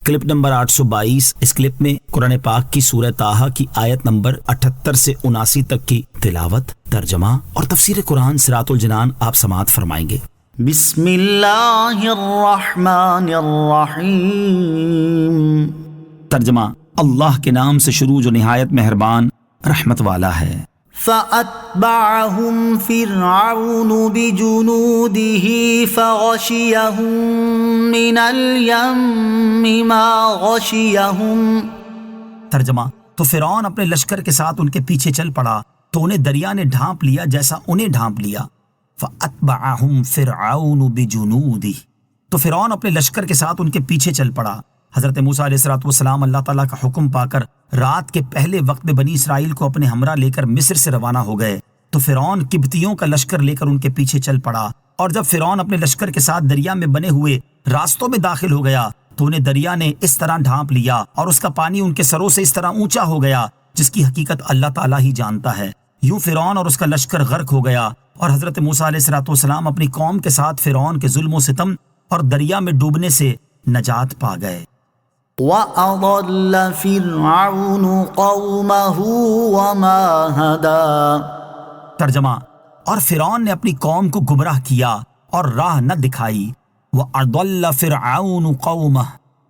Clip number 822۔ اس clip میں قرآن پاک کی سورہ طٰہٰ کی آیت نمبر 78 سے 79 تک کی تلاوت، ترجمہ اور تفسیر قرآن صراط الجنان آپ سماعت فرمائیں گے۔ بسم اللہ الرحمن الرحیم۔ ترجمہ: اللہ کے نام سے شروع جو نہایت مہربان رحمت والا ہے۔ فَأَتْبَعَهُمْ فِرْعَوْنُ بِجُنُودِهِ فَغَشِيَهُمْ مِنَ الْيَمِّ مَا غَشِيَهُمْ۔ ترجمہ: تو فرعون اپنے لشکر کے ساتھ ان کے پیچھے چل پڑا تو انہیں دریا نے ڈھانپ لیا جیسا انہیں ڈھانپ لیا۔ فَأَتْبَعَهُمْ فِرْعَوْنُ بِجُنُودِهِ، تو فرعون اپنے لشکر کے ساتھ ان کے پیچھے چل پڑا۔ حضرت موسیٰ علیہ السلام اللہ تعالیٰ کا حکم پا کر رات کے پہلے وقت میں بنی اسرائیل کو اپنے ہمراہ لے کر مصر سے روانہ ہو گئے تو فرعون قبطیوں کا لشکر لے کر ان کے پیچھے چل پڑا، اور جب فرعون اپنے لشکر کے ساتھ دریا میں بنے ہوئے راستوں میں داخل ہو گیا تو انہیں دریا نے اس طرح ڈھانپ لیا اور اس کا پانی ان کے سروں سے اس طرح اونچا ہو گیا جس کی حقیقت اللہ تعالیٰ ہی جانتا ہے۔ یوں فرعون اور اس کا لشکر غرق ہو گیا، اور حضرت موسیٰ علیہ السلام اپنی قوم کے ساتھ فرعون کے ظلم و ستم اور دریا میں ڈوبنے سے نجات پا گئے۔ وَأَضَلَّ فِرْعَوْنُ قَوْمَهُ وَمَا هَدَىٰ۔ ترجمہ: اور فرعون نے اپنی قوم کو گمراہ کیا اور راہ نہ دکھائی۔ وَأَضَلَّ فِرْعَوْنُ قَوْمَهُ،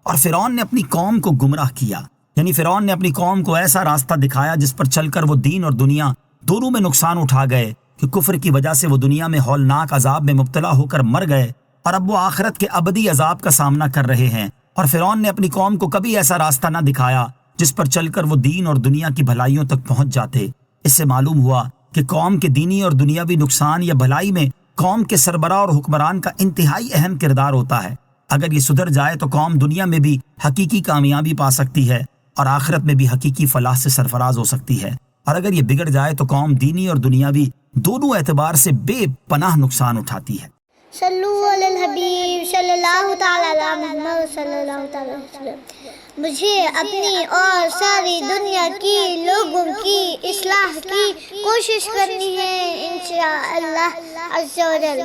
اور فرعون نے اپنی قوم کو گمراہ کیا، یعنی فرعون نے اپنی قوم کو ایسا راستہ دکھایا جس پر چل کر وہ دین اور دنیا دونوں میں نقصان اٹھا گئے کہ کفر کی وجہ سے وہ دنیا میں ہولناک عذاب میں مبتلا ہو کر مر گئے، اور اب وہ آخرت کے ابدی عذاب کا سامنا کر رہے ہیں۔ اور فرعون نے اپنی قوم کو کبھی ایسا راستہ نہ دکھایا جس پر چل کر وہ دین اور دنیا کی بھلائیوں تک پہنچ جاتے۔ اس سے معلوم ہوا کہ قوم کے دینی اور دنیاوی نقصان یا بھلائی میں قوم کے سربراہ اور حکمران کا انتہائی اہم کردار ہوتا ہے۔ اگر یہ سدھر جائے تو قوم دنیا میں بھی حقیقی کامیابی پا سکتی ہے اور آخرت میں بھی حقیقی فلاح سے سرفراز ہو سکتی ہے، اور اگر یہ بگڑ جائے تو قوم دینی اور دنیاوی دونوں اعتبار سے بے پناہ نقصان اٹھاتی ہے۔ صلو علی الحبیب صلی اللہ تعالی علی محمد صلی اللہ تعالی وسلم۔ مجھے اپنی اور ساری دنیا کی لوگوں کی اصلاح کی کوشش کرنی ہے انشاءاللہ عز و جل۔